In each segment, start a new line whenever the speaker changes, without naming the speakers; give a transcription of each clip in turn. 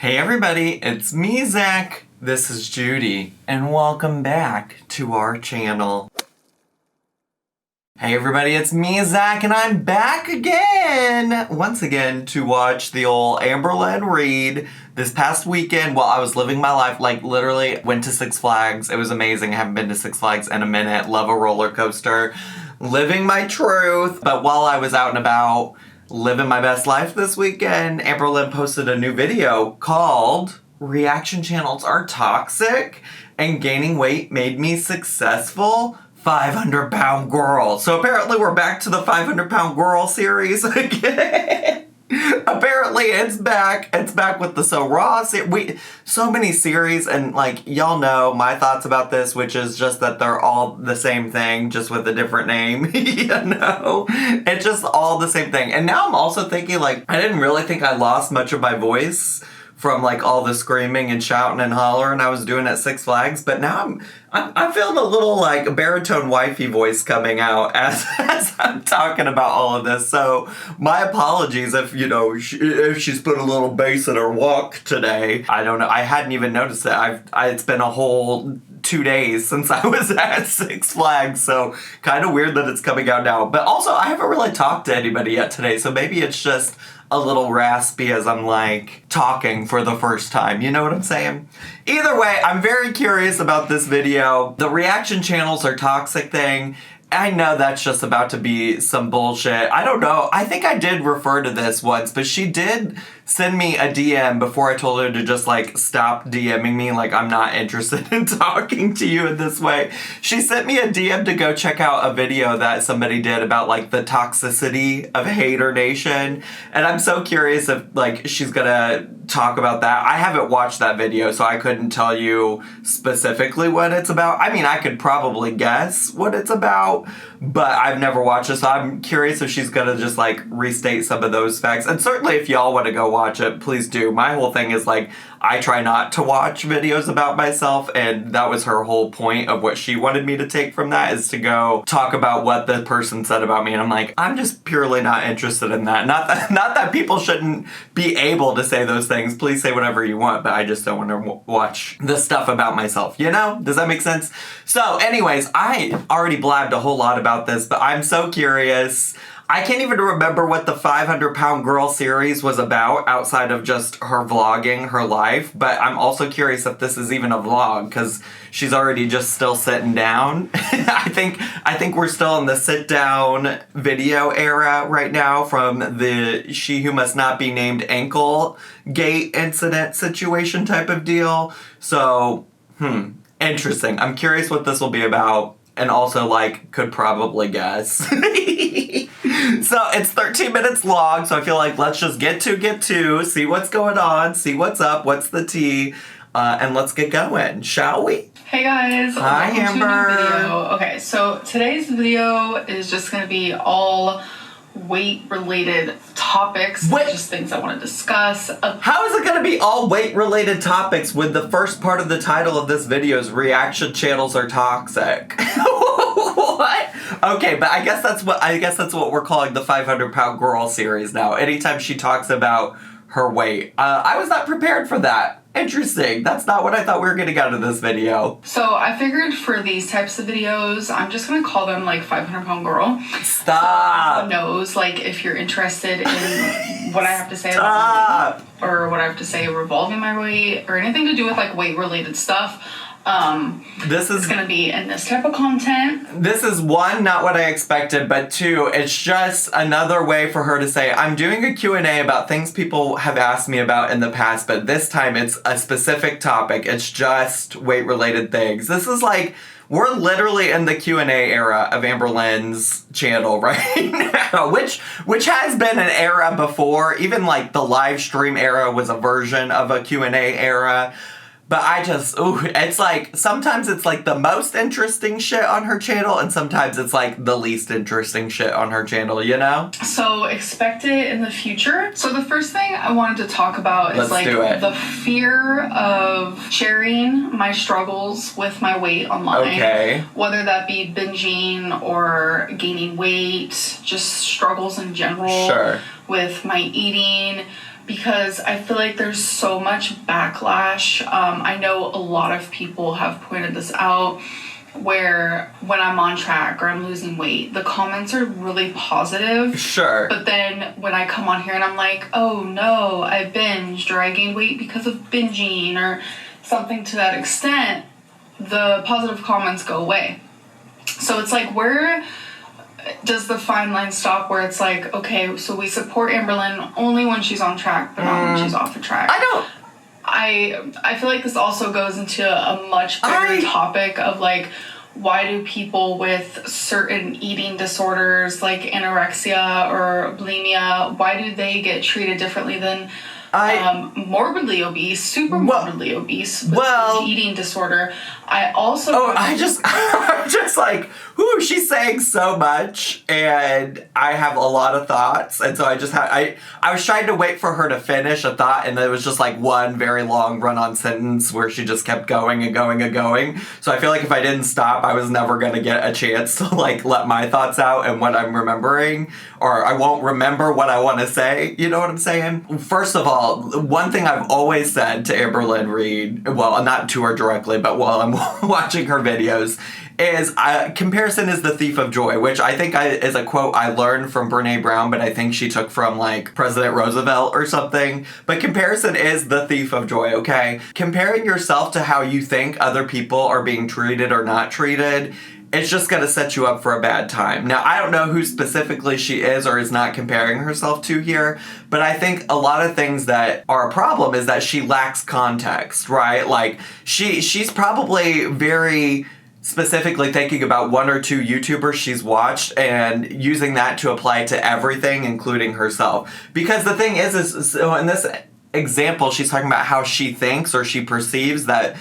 Hey everybody, it's me, Zach. This is Judy, and welcome back to our channel. Hey everybody, it's me, Zach, and I'm back again, once again, to watch the old Amberlynn read. This past weekend, while I was living my life, like literally went to Six Flags. It was amazing. I haven't been to Six Flags in a minute. Love a roller coaster. Living my truth. But while I was out and about, living my best life this weekend, Amberlynn posted a new video called Reaction Channels Are Toxic and Gaining Weight Made Me Successful 500-Pound Girl. So apparently we're back to the 500-Pound Girl series again. Apparently it's back. It's back with the So Raw series. So many series, and like y'all know my thoughts about this, which is just that they're all the same thing, just with a different name. You know, it's just all the same thing. And now I'm also thinking, like, I didn't really think I lost much of my voice from like all the screaming and shouting and hollering I was doing at Six Flags, but now I'm feeling a little like baritone wifey voice coming out as I'm talking about all of this. So my apologies if if she's put a little bass in her walk today. I don't know. I hadn't even noticed it. It's been a whole 2 days since I was at Six Flags, so kind of weird that it's coming out now. But also, I haven't really talked to anybody yet today, so maybe it's just a little raspy as I'm like talking for the first time. You know what I'm saying? Either way, I'm very curious about this video. The reaction channels are toxic thing. I know that's just about to be some bullshit. I don't know. I think I did refer to this once, but she did send me a DM before I told her to just like stop DMing me, like I'm not interested in talking to you in this way. She sent me a DM to go check out a video that somebody did about like the toxicity of Hater Nation. And I'm so curious if like she's gonna talk about that. I haven't watched that video, so I couldn't tell you specifically what it's about. I mean, I could probably guess what it's about, but I've never watched it, so I'm curious if she's gonna just like restate some of those facts. And certainly if y'all want to go watch it, please do. My whole thing is like, I try not to watch videos about myself, and that was her whole point of what she wanted me to take from that, is to go talk about what the person said about me. And I'm like, I'm just purely not interested in that. Not that people shouldn't be able to say those things. Please say whatever you want, but I just don't want to watch the stuff about myself, you know? Does that make sense? So anyways, I already blabbed a whole lot about this, but I'm so curious. I can't even remember what the 500-Pound Girl series was about outside of just her vlogging her life, but I'm also curious if this is even a vlog, because she's already just still sitting down. I think we're still in the sit-down video era right now from the She Who Must Not Be Named Ankle Gate incident situation type of deal. So, interesting. I'm curious what this will be about, and also, like, could probably guess. So it's 13 minutes long, so I feel like let's just get to, see what's going on, see what's up, what's the tea, and let's get going, shall we?
Hey guys,
hi
welcome
Amber.
to a new video. Okay, so today's video is just going to be all weight-related topics, just things I want to discuss.
How is it going to be all weight-related topics when the first part of the title of this video is Reaction Channels Are Toxic? What? Okay, but I guess that's what we're calling the 500-Pound Girl series now. Anytime she talks about her weight. I was not prepared for that. Interesting. That's not what I thought we were getting out of this video.
So I figured for these types of videos, I'm just going to call them like 500-Pound Girl.
Stop.
So everyone knows, like, if you're interested in what I have to say about my weight, or what I have to say revolving my weight, or anything to do with like weight-related stuff, it's going to be in this type of content.
This is one, not what I expected, but two, it's just another way for her to say, I'm doing a Q&A about things people have asked me about in the past, but this time it's a specific topic. It's just weight-related things. This is like, we're literally in the Q&A era of Amberlynn's channel right now, which has been an era before. Even like the live stream era was a version of a Q&A era. But it's like, sometimes it's like the most interesting shit on her channel, and sometimes it's like the least interesting shit on her channel, you know?
So expect it in the future. So the first thing I wanted to talk about is like the fear of sharing my struggles with my weight online.
Okay.
Whether that be binging or gaining weight, just struggles in general.
Sure.
With my eating. because I feel like there's so much backlash. I know a lot of people have pointed this out, where when I'm on track or I'm losing weight, the comments are really positive.
Sure.
But then when I come on here and I'm like, oh no, I binged, or I gained weight because of binging, or something to that extent, the positive comments go away. So it's like, where does the fine line stop, where it's like, okay, so we support Amberlynn only when she's on track, but not when she's off the track? I feel like this also goes into a much bigger topic of like, why do people with certain eating disorders like anorexia or bulimia, why do they get treated differently than morbidly obese, super morbidly obese with eating disorder? I also
I'm just like, ooh, she's saying so much, and I have a lot of thoughts, and so I was trying to wait for her to finish a thought, and it was just like one very long run-on sentence where she just kept going and going and going. So I feel like if I didn't stop, I was never gonna get a chance to like let my thoughts out and what I'm remembering, or I won't remember what I want to say. You know what I'm saying? First of all, one thing I've always said to Amberlynn Reid, well, not to her directly, but while I'm watching her videos, is comparison is the thief of joy, which I think is a quote I learned from Brene Brown, but I think she took from like President Roosevelt or something. But comparison is the thief of joy, okay? Comparing yourself to how you think other people are being treated or not treated, it's just going to set you up for a bad time. Now, I don't know who specifically she is or is not comparing herself to here, but I think a lot of things that are a problem is that she lacks context, right? Like, she's probably very specifically thinking about one or two YouTubers she's watched and using that to apply to everything, including herself. Because the thing is so in this example, she's talking about how she thinks or she perceives that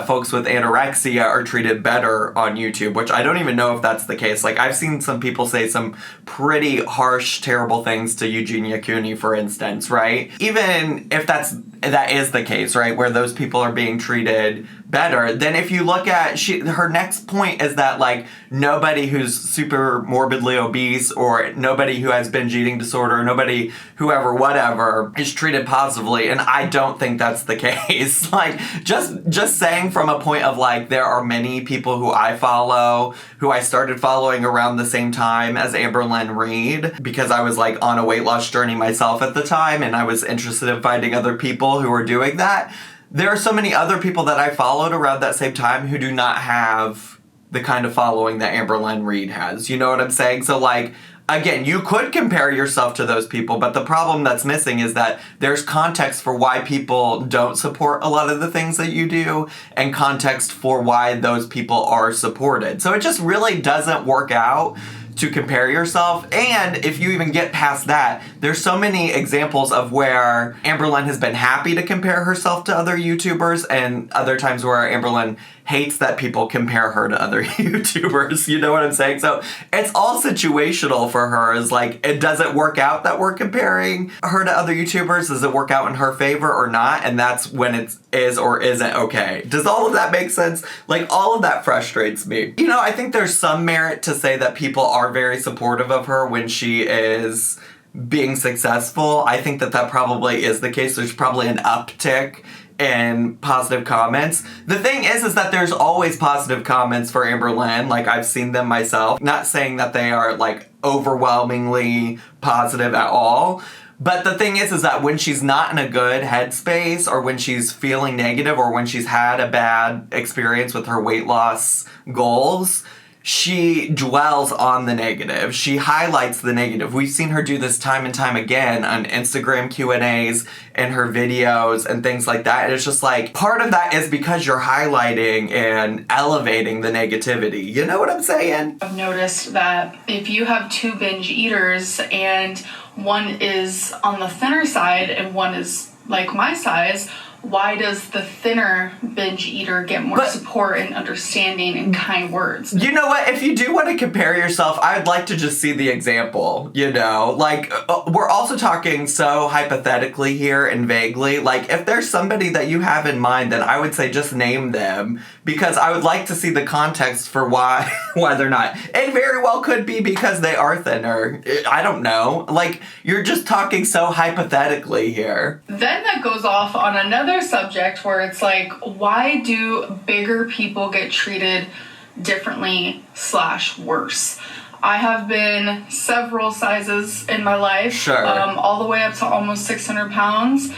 folks with anorexia are treated better on YouTube, which I don't even know if that's the case. Like, I've seen some people say some pretty harsh, terrible things to Eugenia Cooney, for instance, right? Even if that is the case, right, where those people are being treated better, then if you look at her next point is that like nobody who's super morbidly obese or nobody who has binge eating disorder or nobody whoever whatever is treated positively, and I don't think that's the case. Like, just saying from a point of like, there are many people who I follow who I started following around the same time as Amberlynn Reid, because I was like on a weight loss journey myself at the time and I was interested in finding other people who were doing that. There are so many other people that I followed around that same time who do not have the kind of following that Amberlynn Reid has. You know what I'm saying? So like, again, you could compare yourself to those people, but the problem that's missing is that there's context for why people don't support a lot of the things that you do and context for why those people are supported. So it just really doesn't work out to compare yourself. And if you even get past that, there's so many examples of where Amberlynn has been happy to compare herself to other YouTubers and other times where Amberlynn hates that people compare her to other YouTubers. You know what I'm saying? So it's all situational for her. Is like, it doesn't work out that we're comparing her to other YouTubers. Does it work out in her favor or not? And that's when it is or isn't okay. Does all of that make sense? Like, all of that frustrates me. You know, I think there's some merit to say that people are very supportive of her when she is being successful. I think that probably is the case. There's probably an uptick in positive comments. The thing is that there's always positive comments for Amberlynn. Like, I've seen them myself. Not saying that they are like overwhelmingly positive at all. But the thing is that when she's not in a good headspace, or when she's feeling negative, or when she's had a bad experience with her weight loss goals, she dwells on the negative. She highlights the negative. We've seen her do this time and time again on Instagram Q&As and her videos and things like that. And it's just like, part of that is because you're highlighting and elevating the negativity. You know what I'm saying?
I've noticed that if you have two binge eaters and one is on the thinner side and one is like my size, why does the thinner binge eater get more support and understanding and kind words?
You know what? If you do want to compare yourself, I would like to just see the example, you know? Like, we're also talking so hypothetically here and vaguely. Like, if there's somebody that you have in mind, then I would say just name them, because I would like to see the context for why they're not. It very well could be because they are thinner. I don't know. Like, you're just talking so hypothetically here.
Then that goes off on another subject where it's like, why do bigger people get treated differently / worse? I have been several sizes in my life.
Sure.
All the way up to almost 600 pounds.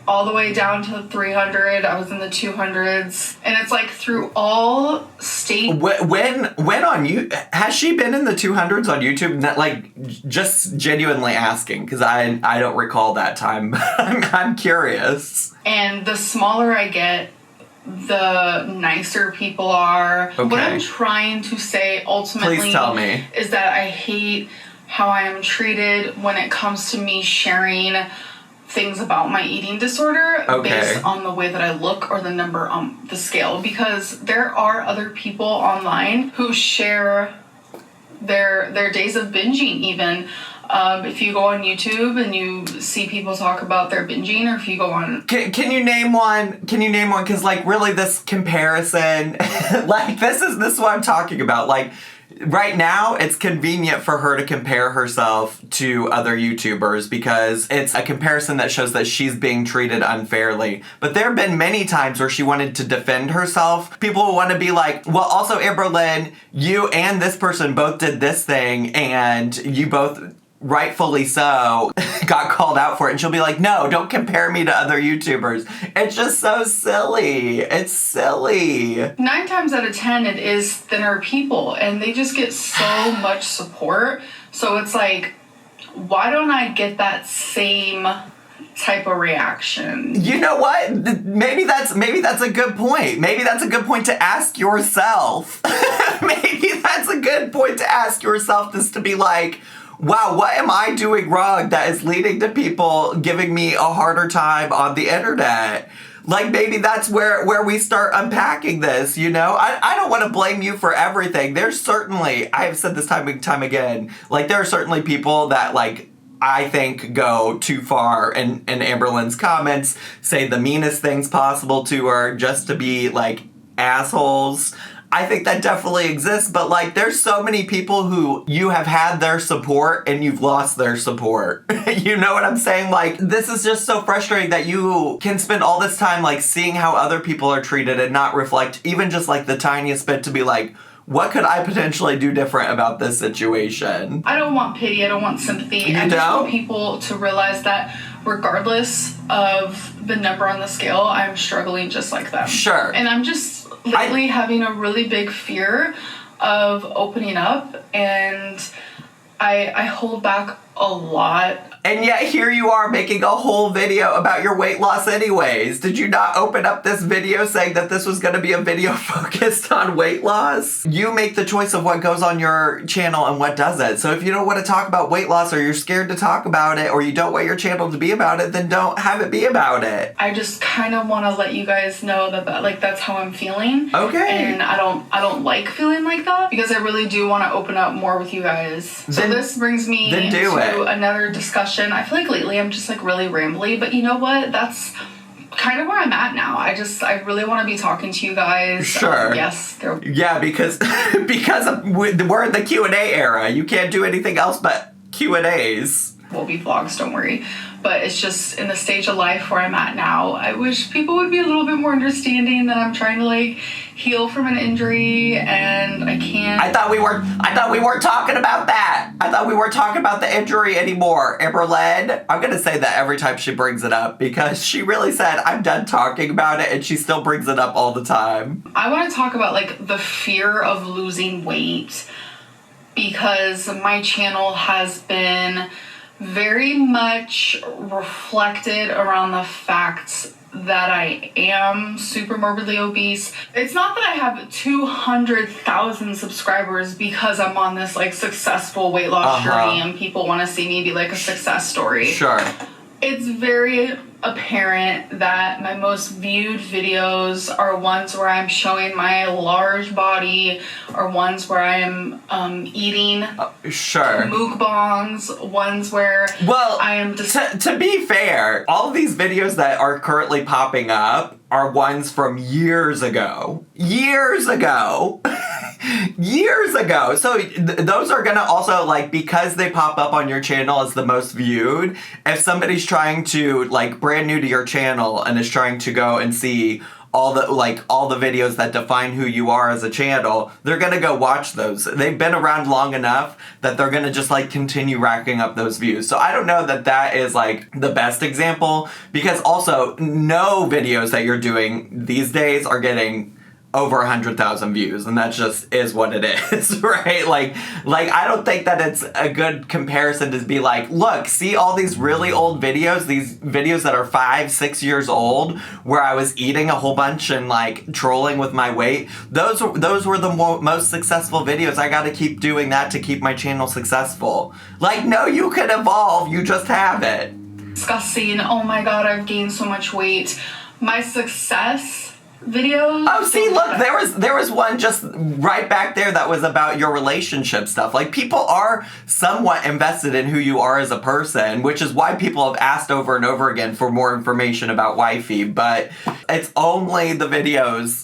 All the way down to 300. I was in the 200s. And it's like through all state...
When on you... Has she been in the 200s on YouTube? Like, just genuinely asking, because I don't recall that time. I'm curious.
And the smaller I get, the nicer people are. Okay. What I'm trying to say ultimately...
Please tell me.
...is that I hate how I am treated when it comes to me sharing things about my eating disorder based on the way that I look or the number on the scale, because there are other people online who share their days of binging even. If you go on YouTube and you see people talk about their binging, or if you go on...
Can you name one? Because, like, really this comparison, like, this is what I'm talking about. Like, right now, it's convenient for her to compare herself to other YouTubers because it's a comparison that shows that she's being treated unfairly. But there have been many times where she wanted to defend herself. People will want to be like, well, also, Amberlynn, you and this person both did this thing, and you both... rightfully so, got called out for it. And she'll be like, no, don't compare me to other YouTubers. It's just so silly. It's silly.
9 times out of 10, it is thinner people, and they just get so much support. So it's like, why don't I get that same type of reaction?
You know what? Maybe that's a good point. Maybe that's a good point to ask yourself. Maybe that's a good point to ask yourself, just to be like, wow, what am I doing wrong that is leading to people giving me a harder time on the internet? Like, maybe that's where we start unpacking this, you know? I don't want to blame you for everything. There's certainly, I have said this time and time again, like, there are certainly people that, like, I think go too far in Amberlynn's comments, say the meanest things possible to her just to be, like, assholes. I think that definitely exists, but, like, there's so many people who you have had their support and you've lost their support. You know what I'm saying? Like, this is just so frustrating that you can spend all this time, like, seeing how other people are treated and not reflect even just, like, the tiniest bit to be like, what could I potentially do different about this situation?
I don't want pity. I don't want sympathy. I just want people to realize that regardless of the number on the scale, I'm struggling just like them.
Sure.
And I'm just lately having a really big fear of opening up, and I hold back a lot.
And yet here you are making a whole video about your weight loss anyways. Did you not open up this video saying that this was going to be a video focused on weight loss? You make the choice of what goes on your channel and what doesn't. So if you don't want to talk about weight loss, or you're scared to talk about it, or you don't want your channel to be about it, then don't have it be about it.
I just kind of want to let you guys know that like, that's how I'm feeling.
Okay.
And I don't like feeling like that, because I really do want to open up more with you guys. So this brings me to another discussion. I feel like lately I'm just like really rambly, but you know what? That's kind of where I'm at now. I really want to be talking to you guys.
Sure.
Yes.
Yeah, because we're in the Q&A era. You can't do anything else but Q&As.
Will be vlogs, don't worry. But it's just in the stage of life where I'm at now. I wish people would be a little bit more understanding that I'm trying to like heal from an injury and I can't.
I thought we weren't talking about that. I thought we weren't talking about the injury anymore. Amberlynn, I'm gonna say that every time she brings it up, because she really said I'm done talking about it, and she still brings it up all the time.
I want to talk about like the fear of losing weight, because my channel has been very much reflected around the fact that I am super morbidly obese. It's not that I have 200,000 subscribers because I'm on this like successful weight loss journey and people want to see me be like a success story.
Sure.
It's very apparent that my most viewed videos are ones where I'm showing my large body, or ones where I'm eating mukbangs, ones where I am
to be fair, all of these videos that are currently popping up are ones from years ago. Years ago. Years ago. So those are gonna also, like, because they pop up on your channel as the most viewed, if somebody's trying to, like, brand new to your channel and is trying to go and see all the videos that define who you are as a channel, they're gonna go watch those. They've been around long enough that they're gonna just, like, continue racking up those views. So I don't know that that is, like, the best example, because also no videos that you're doing these days are getting over 100,000 views, and that just is what it is, right? Like I don't think that it's a good comparison to be like, look, see all these really old videos, these videos that are 5-6 years old, where I was eating a whole bunch and, like, trolling with my weight. Those were the most successful videos. I gotta keep doing that to keep my channel successful. Like, no, you can evolve, you just haven't.
Disgusting. Oh my god, I've gained so much weight. My success videos.
Oh, see, look, there was one just right back there that was about your relationship stuff. Like, people are somewhat invested in who you are as a person, which is why people have asked over and over again for more information about wifey, but it's only the videos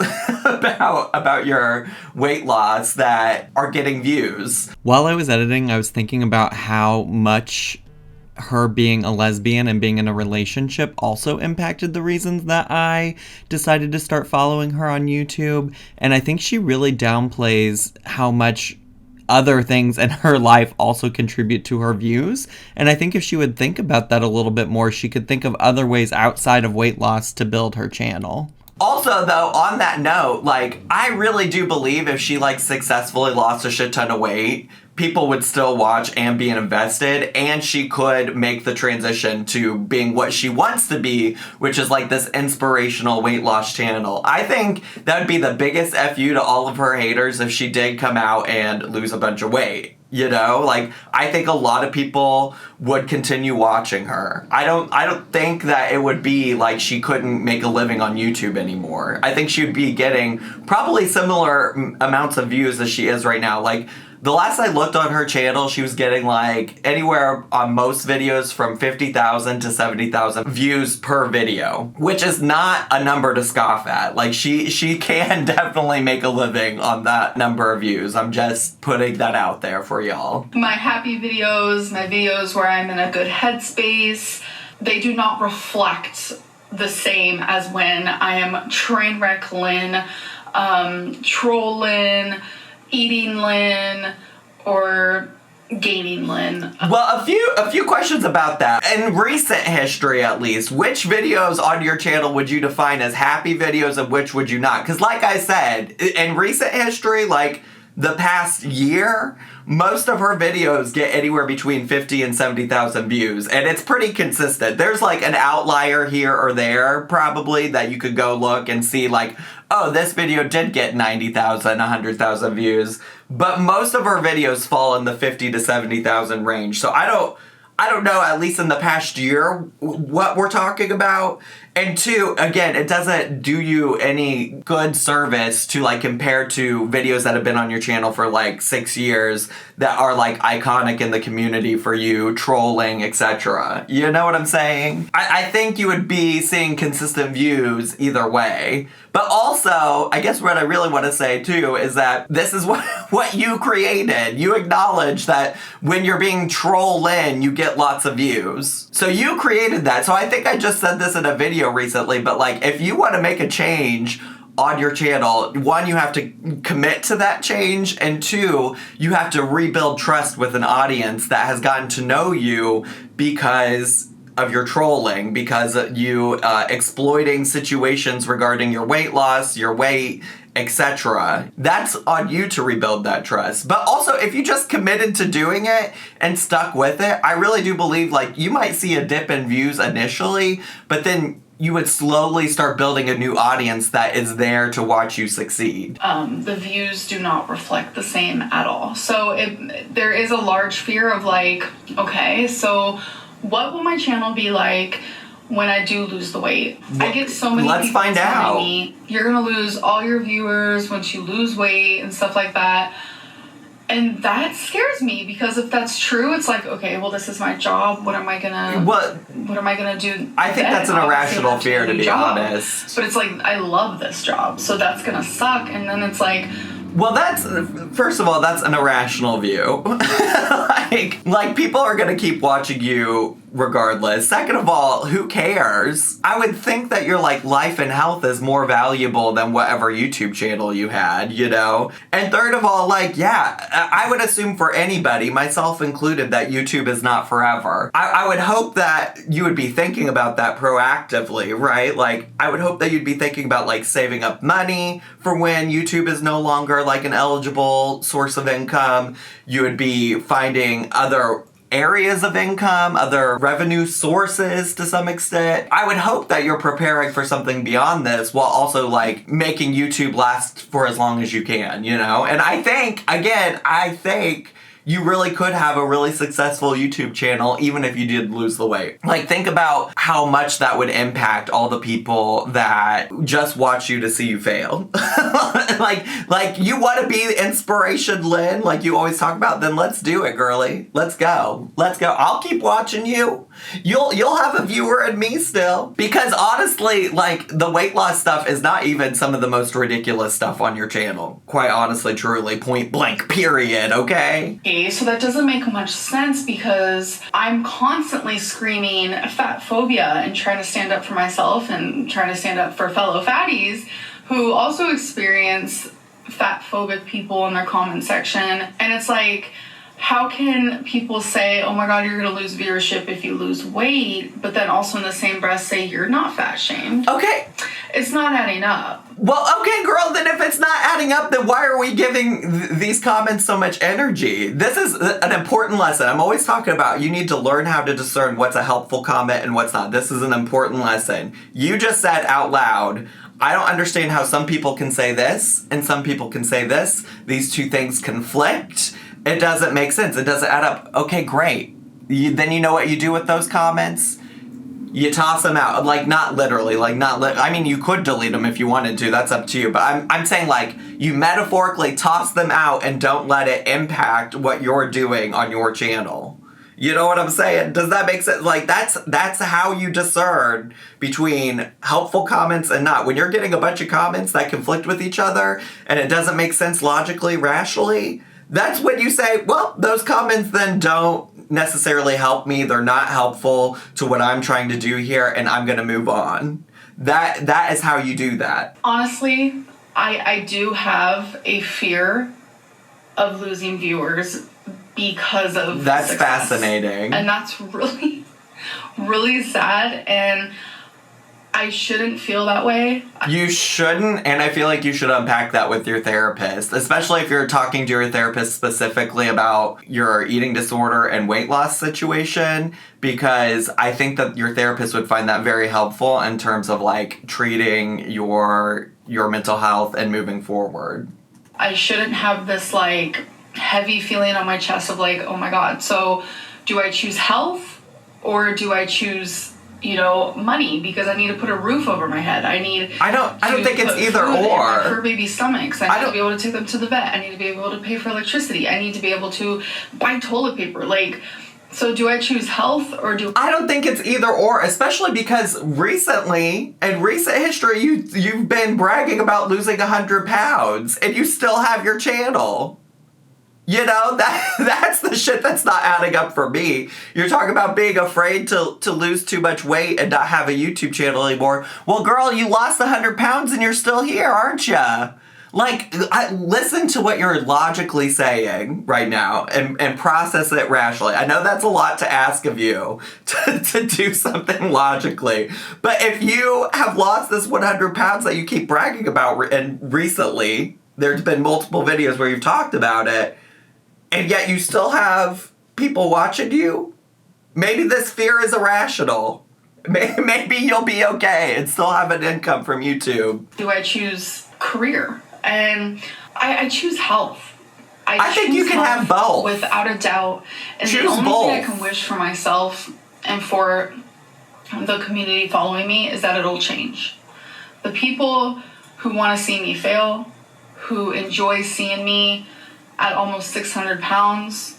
about your weight loss that are getting views.
While I was editing, I was thinking about how much her being a lesbian and being in a relationship also impacted the reasons that I decided to start following her on YouTube. And I think she really downplays how much other things in her life also contribute to her views. And I think if she would think about that a little bit more, she could think of other ways outside of weight loss to build her channel.
Also, though, on that note, like, I really do believe if she, like, successfully lost a shit ton of weight, people would still watch and be invested, and she could make the transition to being what she wants to be, which is, like, this inspirational weight loss channel. I think that would be the biggest FU to all of her haters if she did come out and lose a bunch of weight. You know, like, I think a lot of people would continue watching her. I don't think that it would be like she couldn't make a living on YouTube anymore. I think she would be getting probably similar amounts of views as she is right now. Like, the last I looked on her channel, she was getting, like, anywhere on most videos from 50,000 to 70,000 views per video, which is not a number to scoff at. Like, she can definitely make a living on that number of views. I'm just putting that out there for y'all.
My happy videos, my videos where I'm in a good headspace, they do not reflect the same as when I am train wreck Lynn, trolling, eating Lynn, or gaining Lynn.
Well, a few questions about that. In recent history, at least, which videos on your channel would you define as happy videos and which would you not? Because like I said, in recent history, like the past year, most of her videos get anywhere between 50 and 70,000 views, and it's pretty consistent. There's, like, an outlier here or there, probably, that you could go look and see, like, oh, this video did get 90,000, 100,000 views, but most of her videos fall in the 50 to 70,000 range. So I don't know, at least in the past year, what we're talking about. And two, again, it doesn't do you any good service to, like, compare to videos that have been on your channel for, like, 6 years that are, like, iconic in the community for you, trolling, etc. You know what I'm saying? I think you would be seeing consistent views either way. But also, I guess what I really want to say, too, is that this is what you created. You acknowledge that when you're being trolling, you get lots of views. So you created that. So I think I just said this in a video recently, but, like, if you want to make a change on your channel, one, you have to commit to that change, and two, you have to rebuild trust with an audience that has gotten to know you because of your trolling, because of you exploiting situations regarding your weight loss, your weight, etc. That's on you to rebuild that trust. But also, if you just committed to doing it and stuck with it, I really do believe, like, you might see a dip in views initially, but then you would slowly start building a new audience that is there to watch you succeed.
The views do not reflect the same at all. So there is a large fear of, like, okay, so what will my channel be like when I do lose the weight. I get so many
Let's
people
find
telling
out.
me, you're gonna lose all your viewers once you lose weight and stuff like that. And that scares me, because if that's true, it's like, okay, well, this is my job. What am I gonna do?
I think that's an irrational fear, to be honest.
But it's like, I love this job, so that's gonna suck. And then it's like,
well, first of all, that's an irrational view. like people are gonna keep watching you regardless. Second of all, who cares? I would think that your life and health is more valuable than whatever YouTube channel you had, you know? And third of all, I would assume for anybody, myself included, that YouTube is not forever. I would hope that you would be thinking about that proactively, right? I would hope that you'd be thinking about saving up money for when YouTube is no longer an eligible source of income. You would be finding other areas of income, other revenue sources to some extent. I would hope that you're preparing for something beyond this while also making YouTube last for as long as you can, you know? And I think you really could have a really successful YouTube channel even if you did lose the weight. Think about how much that would impact all the people that just watch you to see you fail. You want to be inspiration, Lynn, like you always talk about, then let's do it, girly. Let's go. I'll keep watching you. You'll have a viewer in me still. Because honestly, the weight loss stuff is not even some of the most ridiculous stuff on your channel. Quite honestly, truly, point blank, period, okay?
So that doesn't make much sense, because I'm constantly screaming fat phobia and trying to stand up for myself and trying to stand up for fellow fatties who also experience fat phobic people in their comment section. And it's like, how can people say, oh my God, you're going to lose viewership if you lose weight, but then also in the same breath say you're not fat shamed?
Okay.
It's not adding up.
Well, okay, girl, then if it's not adding up, then why are we giving these comments so much energy? This is an important lesson. I'm always talking about you need to learn how to discern what's a helpful comment and what's not. This is an important lesson. You just said out loud, I don't understand how some people can say this and some people can say this. These two things conflict. It doesn't make sense. It doesn't add up. Okay, great. Then you know what you do with those comments? You toss them out. Not literally. I mean, you could delete them if you wanted to. That's up to you. But I'm saying, you metaphorically toss them out and don't let it impact what you're doing on your channel. You know what I'm saying? Does that make sense? That's how you discern between helpful comments and not. When you're getting a bunch of comments that conflict with each other and it doesn't make sense logically, rationally, that's when you say, well, those comments then don't necessarily help me. They're not helpful to what I'm trying to do here, and I'm going to move on. That is how you do that.
Honestly, I do have a fear of losing viewers because of
That's
success.
fascinating.
And that's really, really sad, and I shouldn't feel that way.
You shouldn't, and I feel like you should unpack that with your therapist, especially if you're talking to your therapist specifically about your eating disorder and weight loss situation, because I think that your therapist would find that very helpful in terms of treating your mental health and moving forward.
I shouldn't have this heavy feeling on my chest of oh my God, so do I choose health or do I choose money, because I need to put a roof over my head. I don't think it's either or. For baby stomachs, I need to be able to take them to the vet. I need to be able to pay for electricity. I need to be able to buy toilet paper. So do I choose health or do
I don't think it's either or, especially because recently, in recent history, you've been bragging about losing 100 pounds and you still have your channel. You know, that's the shit that's not adding up for me. You're talking about being afraid to lose too much weight and not have a YouTube channel anymore. Well, girl, you lost 100 pounds and you're still here, aren't you? Listen to what you're logically saying right now and process it rationally. I know that's a lot to ask of you to do something logically. But if you have lost this 100 pounds that you keep bragging about, and recently there's been multiple videos where you've talked about it, and yet you still have people watching you, maybe this fear is irrational. Maybe you'll be okay and still have an income from YouTube.
Do I choose career? And I choose health.
I think you can have both.
Without a doubt. And
choose
the only
both.
thing I can wish for myself and for the community following me is that it'll change. The people who want to see me fail, who enjoy seeing me at almost 600 pounds,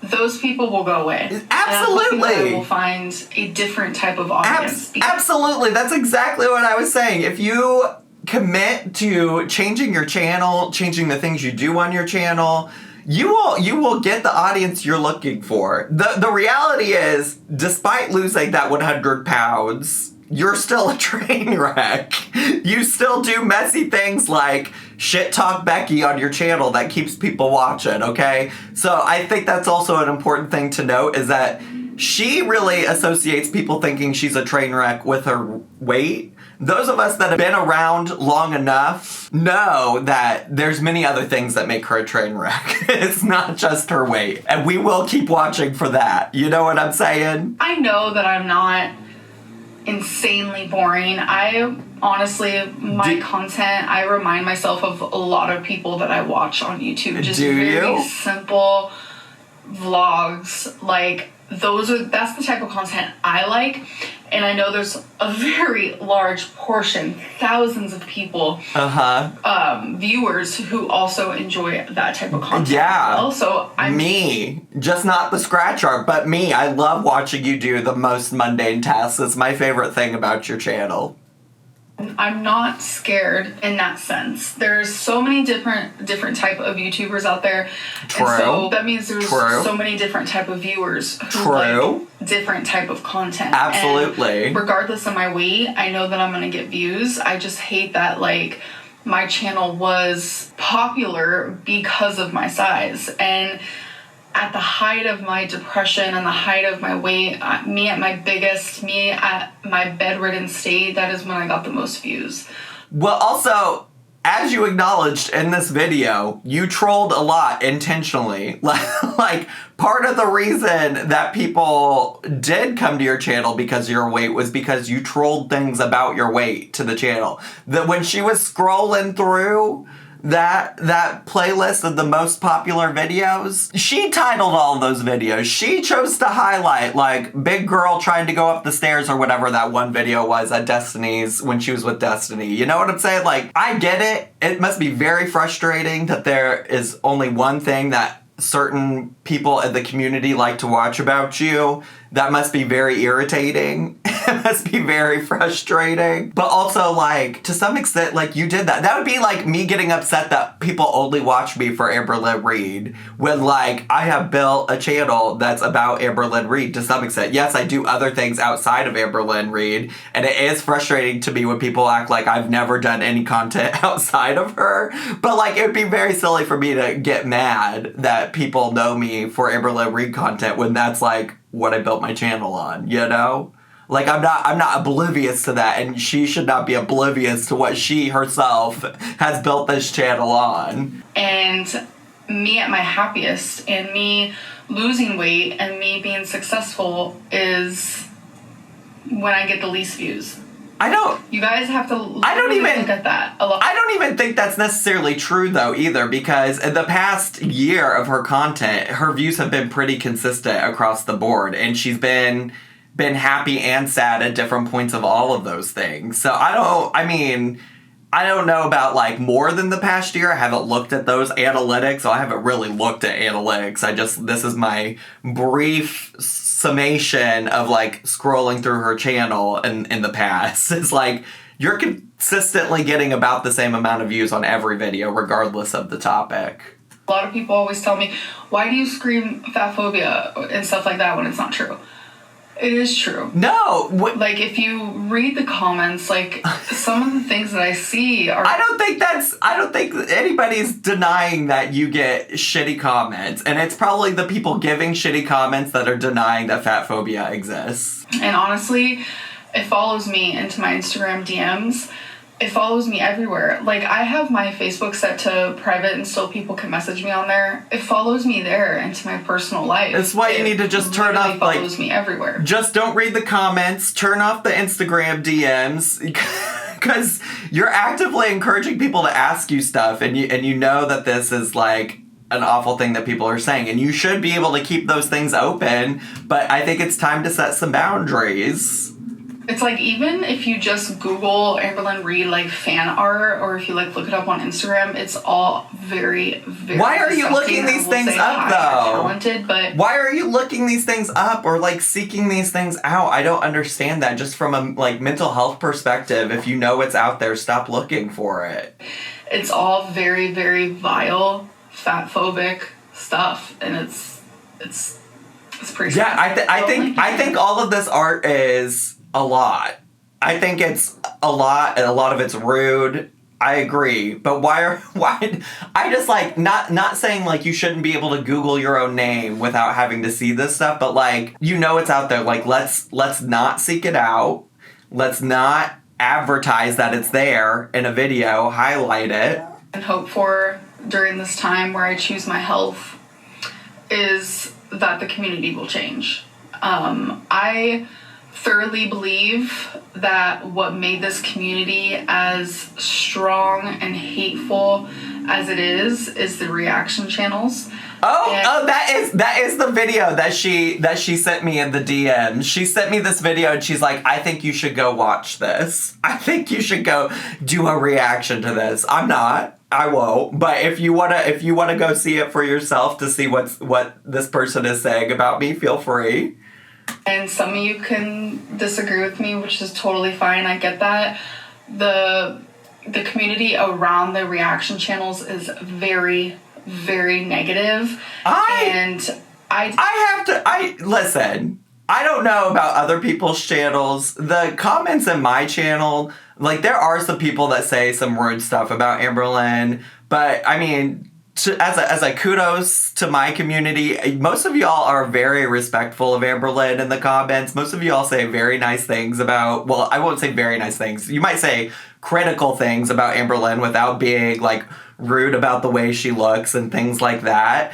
those people will go away.
Absolutely.
And I will find a different type of audience.
Absolutely. That's exactly what I was saying. If you commit to changing your channel, changing the things you do on your channel, you will get the audience you're looking for. The reality is, despite losing that 100 pounds, you're still a train wreck. You still do messy things like shit talk Becky on your channel that keeps people watching, okay? So I think that's also an important thing to note, is that she really associates people thinking she's a train wreck with her weight. Those of us that have been around long enough know that there's many other things that make her a train wreck. It's not just her weight. And we will keep watching for that. You know what I'm saying?
I know that I'm not insanely boring. I honestly, my content, I remind myself of a lot of people that I watch on YouTube. Just very simple vlogs. Like, that's the type of content I like. And I know there's a very large portion, thousands of people, viewers who also enjoy that type of content.
Yeah.
As well. So
me, just not the scratch art, but me. I love watching you do the most mundane tasks. It's my favorite thing about your channel.
I'm not scared in that sense. There's so many different type of YouTubers out there.
True.
And so that means there's so many different type of viewers who like different type of content.
Absolutely.
And regardless of my weight, I know that I'm going to get views. I just hate that, like, my channel was popular because of my size. And at the height of my depression and the height of my weight, me at my biggest, me at my bedridden state, that is when I got the most views.
Well, also, as you acknowledged in this video, you trolled a lot intentionally. Like, part of the reason that people did come to your channel because of your weight was because you trolled things about your weight to the channel. That when she was scrolling through that playlist of the most popular videos, she titled all of those videos. She chose to highlight, like, big girl trying to go up the stairs or whatever that one video was at Destiny's when she was with Destiny. You know what I'm saying? Like, I get it. It must be very frustrating that there is only one thing that certain people in the community like to watch about you. That must be very irritating. It must be very frustrating. But also, like, to some extent, like, you did that. That would be like me getting upset that people only watch me for Amberlynn Reid, when, like, I have built a channel that's about Amberlynn Reid to some extent. Yes, I do other things outside of Amberlynn Reid, and it is frustrating to me when people act like I've never done any content outside of her. But, like, it would be very silly for me to get mad that people know me for Amberlynn Reid content when that's, like, what I built my channel on, you know? Like, I'm not oblivious to that, and she should not be oblivious to what she herself has built this channel on.
And me at my happiest, and me losing weight, and me being successful is when I get the least views. You guys have to look at that a lot.
I don't even think that's necessarily true, though, either, because in the past year of her content, her views have been pretty consistent across the board, and she's been happy and sad at different points of all of those things. So I don't know about, like, more than the past year. I haven't looked at those analytics, so I haven't really looked at analytics. This is my brief summation of, like, scrolling through her channel in the past. It's like, you're consistently getting about the same amount of views on every video, regardless of the topic.
A lot of people always tell me, why do you scream fat phobia and stuff like that when it's not true? It is true.
No.
Like, if you read the comments, like, some of the things that I see are...
I don't think anybody's denying that you get shitty comments. And it's probably the people giving shitty comments that are denying that fat phobia exists.
And honestly, it follows me into my Instagram DMs. It follows me everywhere. Like, I have my Facebook set to private and still people can message me on there. It follows me there into my personal life.
That's why you need to just turn off, like...
It follows me everywhere.
Just don't read the comments. Turn off the Instagram DMs. Because you're actively encouraging people to ask you stuff. And you know that this is, like, an awful thing that people are saying. And you should be able to keep those things open, but I think it's time to set some boundaries.
It's like, even if you just Google Amberlynn Reid, like, fan art, or if you, like, look it up on Instagram, it's all very, very
Why are you looking these things up, though?
Talented, but
why are you looking these things up or, like, seeking these things out? I don't understand that. Just from a, like, mental health perspective, if you know it's out there, stop looking for it.
It's all very, very vile, fat-phobic stuff, and it's pretty.
Yeah, I think all of this art is a lot. I think it's a lot, and a lot of it's rude. I agree, but why I just, like, not saying, like, you shouldn't be able to Google your own name without having to see this stuff, but, like, you know it's out there. Like, let's not seek it out. Let's not advertise that it's there in a video, highlight it.
And hope for during this time where I choose my health is that the community will change. I thoroughly believe that what made this community as strong and hateful as it is the reaction channels.
That is the video that she sent me in the DM. She sent me this video and she's like, I think you should go watch this. I think you should go do a reaction to this. I'm not. I won't. But if you wanna go see it for yourself to see what this person is saying about me, feel free.
And some of you can disagree with me, which is totally fine. I get that. The community around the reaction channels is very, very negative.
Listen, I don't know about other people's channels. The comments in my channel, like, there are some people that say some rude stuff about Amberlynn, but I mean, as a kudos to my community, most of y'all are very respectful of Amberlynn in the comments. Most of y'all say very nice things about, well, I won't say very nice things. You might say critical things about Amberlynn without being, like, rude about the way she looks and things like that.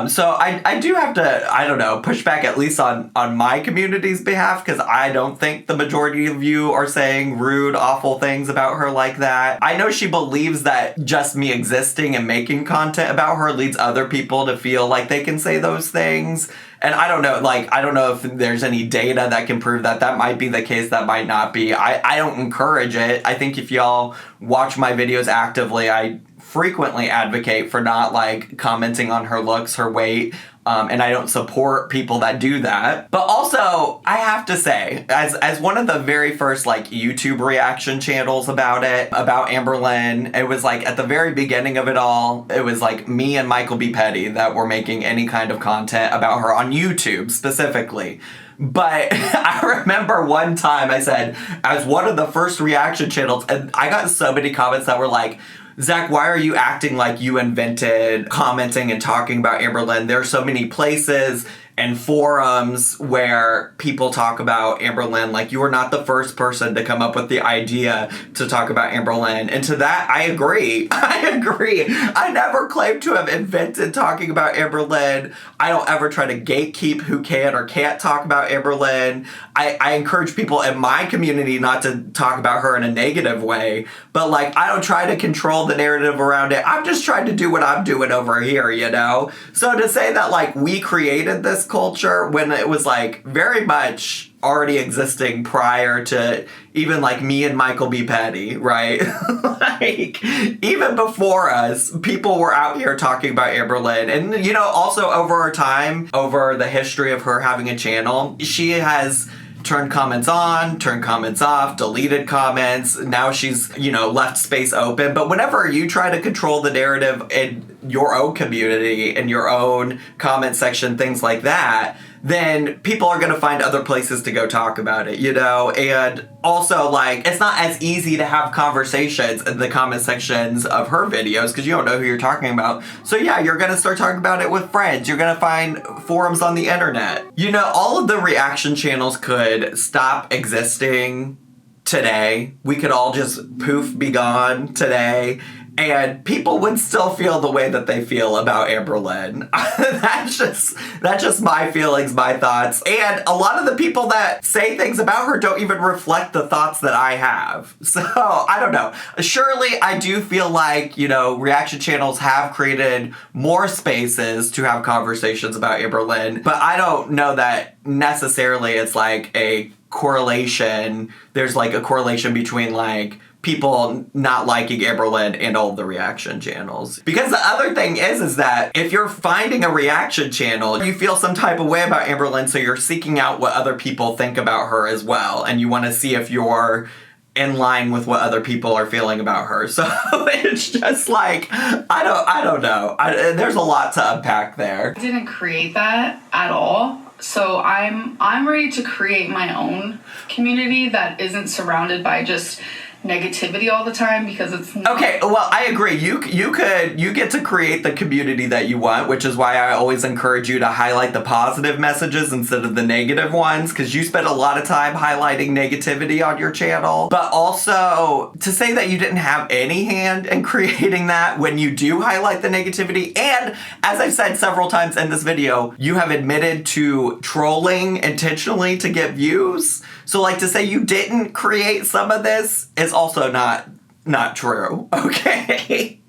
So I do have to, I don't know, push back at least on my community's behalf, because I don't think the majority of you are saying rude, awful things about her like that. I know she believes that just me existing and making content about her leads other people to feel like they can say those things. And I don't know, like, I don't know if there's any data that can prove that. That might be the case, that might not be. I don't encourage it. I think if y'all watch my videos actively, I frequently advocate for not, like, commenting on her looks, her weight, and I don't support people that do that. But also, I have to say, as one of the very first, like, YouTube reaction channels about Amberlynn, it was, like, at the very beginning of it all, it was, like, me and Michael B. Petty that were making any kind of content about her on YouTube specifically. But I remember one time I said, as one of the first reaction channels, and I got so many comments that were like, Zach, why are you acting like you invented commenting and talking about Amberlynn? There are so many places and forums where people talk about Amberlynn. Like, you are not the first person to come up with the idea to talk about Amberlynn. And to that, I agree. I agree. I never claimed to have invented talking about Amberlynn. I don't ever try to gatekeep who can or can't talk about Amberlynn. I encourage people in my community not to talk about her in a negative way. But, like, I don't try to control the narrative around it. I'm just trying to do what I'm doing over here, you know? So to say that, like, we created this culture when it was, like, very much already existing prior to even, like, me and Michael B. Petty, right? Like, even before us, people were out here talking about Amberlynn. And, you know, also over time, over the history of her having a channel, she has turned comments on, turned comments off, deleted comments. Now she's, you know, left space open. But whenever you try to control the narrative in your own community, in your own comment section, things like that, then people are going to find other places to go talk about it, you know? And also, like, it's not as easy to have conversations in the comment sections of her videos because you don't know who you're talking about. So yeah, you're going to start talking about it with friends. You're going to find forums on the internet. You know, all of the reaction channels could stop existing today. We could all just poof, be gone today. and people would still feel the way that they feel about Amberlynn. That's just my feelings, my thoughts. And a lot of the people that say things about her don't even reflect the thoughts that I have. So, I don't know. Surely, I do feel like, reaction channels have created more spaces to have conversations about Amberlynn, but I don't know that necessarily it's like a correlation. There's like a correlation between like people not liking Amberlynn and all of the reaction channels. Because the other thing is that if you're finding a reaction channel, you feel some type of way about Amberlynn, so you're seeking out what other people think about her as well, and you want to see if you're in line with what other people are feeling about her. So it's just like, I don't know. There's a lot to unpack there.
I didn't create that at all. So I'm ready to create my own community that isn't surrounded by just negativity all the time, because it's not.
Okay, well, I agree. You get to create the community that you want, which is why I always encourage you to highlight the positive messages instead of the negative ones, because you spend a lot of time highlighting negativity on your channel. But also, to say that you didn't have any hand in creating that when you do highlight the negativity, and as I've said several times in this video, you have admitted to trolling intentionally to get views. So, like, to say you didn't create some of this is also not true, okay?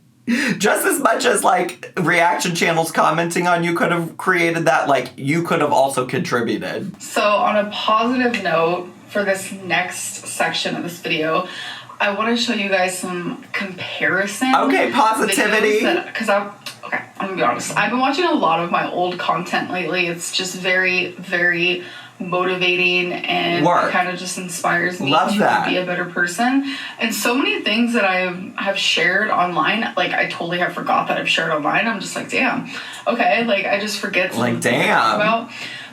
Just as much as, like, reaction channels commenting on you could have created that, like, you could have also contributed.
So, on a positive note, for this next section of this video, I want to show you guys some comparison.
Okay, positivity.
Because I'm gonna be honest. I've been watching a lot of my old content lately. It's just very, very motivating, and it kind of just inspires me to be a better person. And so many things that I have shared online, like I totally have forgot that I've shared online. I'm just like, damn. Okay, like I just forget
like damn
about.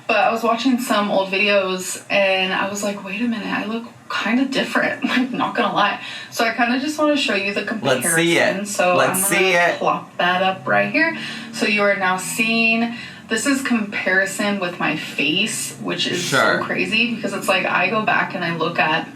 But I was watching some old videos and I was like, wait a minute, I look kind of different. Like, not gonna lie. So I kind of just want to show you the comparison.
Let's see it.
So I'm gonna plop that up right here. So you are now seeing. This is comparison with my face, which is so crazy, because it's like I go back and I look at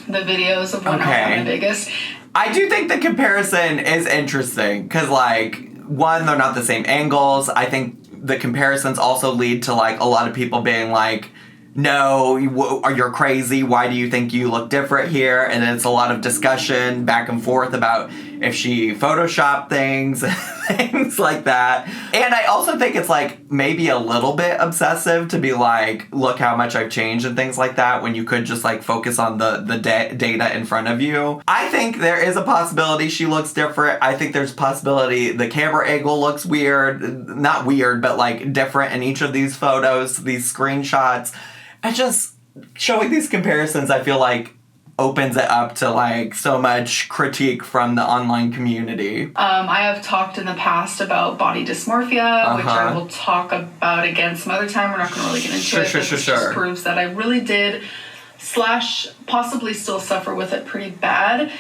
the videos of when I was in Vegas.
I do think the comparison is interesting because, like, one, they're not the same angles. I think the comparisons also lead to, like, a lot of people being like, no, you're crazy. Why do you think you look different here? And it's a lot of discussion back and forth about if she photoshopped things, things like that. And I also think it's like maybe a little bit obsessive to be like, look how much I've changed and things like that, when you could just like focus on the data in front of you. I think there is a possibility she looks different. I think there's a possibility the camera angle looks weird. Not weird, but like different in each of these photos, these screenshots. And just showing these comparisons, I feel like, opens it up to like so much critique from the online community.
I have talked in the past about body dysmorphia, which I will talk about again some other time. We're not going to really get into it. It just proves that I really did / possibly still suffer with it pretty bad.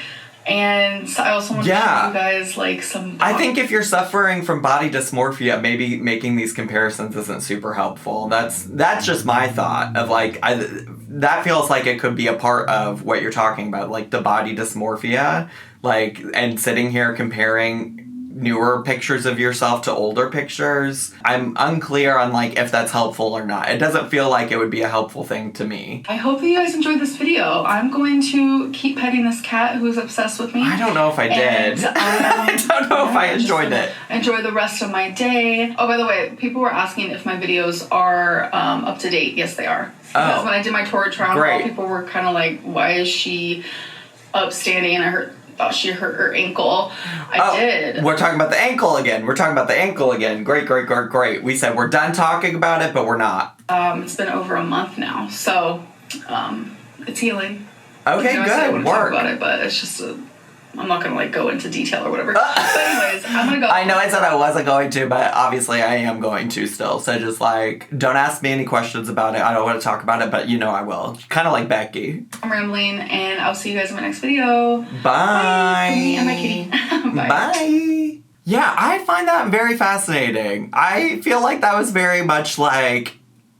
And I also want to show you guys like some.
I think if you're suffering from body dysmorphia, maybe making these comparisons isn't super helpful. That's just my thought of like that feels like it could be a part of what you're talking about, like the body dysmorphia, like, and sitting here comparing newer pictures of yourself to older pictures. I'm unclear on like if that's helpful or not. It doesn't feel like it would be a helpful thing to me.
I hope that you guys enjoyed this video. I'm going to keep petting this cat who's obsessed with me.
I don't know if I did. I don't know if I enjoyed it.
Enjoy the rest of my day. Oh, by the way, people were asking if my videos are up to date. Yes, they are. Because when I did my Torah trial, people were kind of like, why is she upstanding? And thought she hurt her ankle. I did.
We're talking about the ankle again. Great. We said we're done talking about it, but we're not.
It's been over a month now, so it's healing.
Okay, good.
I want to talk about it, but it's just I'm not gonna like go into detail or whatever. But anyways, I'm gonna go.
I know I said I wasn't going to, but obviously I am going to still. So just like, don't ask me any questions about it. I don't want to talk about it, but you know I will. Kind of like Becky.
I'm rambling, and I'll see you guys in my next video.
Bye.
Bye. Me and my kitty. Bye.
Bye. Yeah, I find that very fascinating. I feel like that was very much like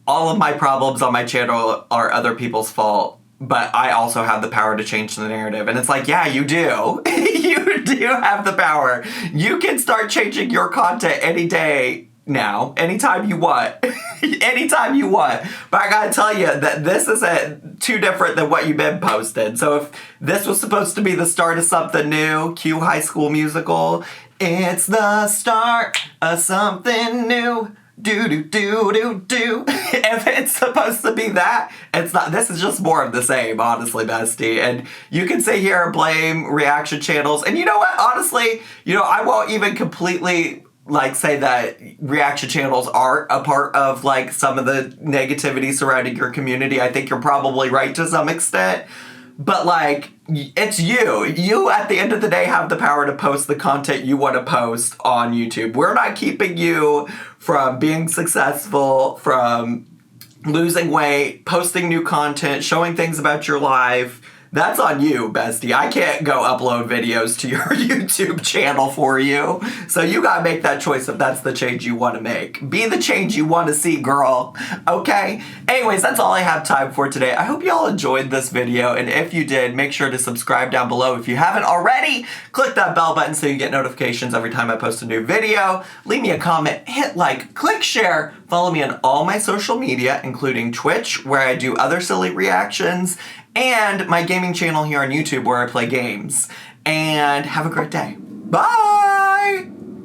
all of my problems on my channel are other people's fault. But I also have the power to change the narrative. And it's like, yeah, you do. You do have the power. You can start changing your content any day now, anytime you want. Anytime you want. But I gotta tell you that this isn't too different than what you've been posting. So if this was supposed to be the start of something new, cue High School Musical, it's the start of something new. Do do do do do. If it's supposed to be that, it's not. This is just more of the same, honestly, bestie. And you can sit here and blame reaction channels. And you know what? Honestly, I won't even completely say that reaction channels are a part of some of the negativity surrounding your community. I think you're probably right to some extent. But it's you. You, at the end of the day, have the power to post the content you want to post on YouTube. We're not keeping you from being successful, from losing weight, posting new content, showing things about your life. That's on you, bestie. I can't go upload videos to your YouTube channel for you. So you gotta make that choice if that's the change you want to make. Be the change you want to see, girl. Okay? Anyways, that's all I have time for today. I hope y'all enjoyed this video, and if you did, make sure to subscribe down below. If you haven't already, click that bell button so you get notifications every time I post a new video. Leave me a comment, hit like, click share. Follow me on all my social media, including Twitch, where I do other silly reactions, and my gaming channel here on YouTube where I play games. And have a great day. Bye!